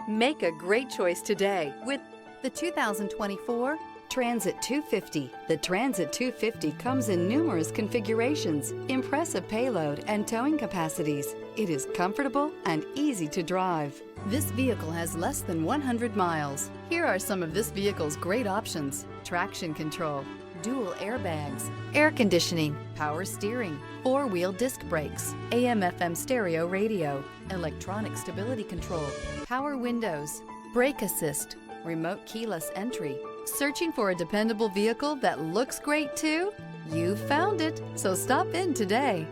Make a great choice today with the 2024 Transit-250. The Transit-250 comes in numerous configurations, impressive payload, and towing capacities. It is comfortable and easy to drive. This vehicle has less than 100 miles. Here are some of this vehicle's great options: traction control, dual airbags, air conditioning, power steering, four-wheel disc brakes, AM/FM stereo radio, electronic stability control, power windows, brake assist, remote keyless entry. Searching for a dependable vehicle that looks great too? You found it, so stop in today.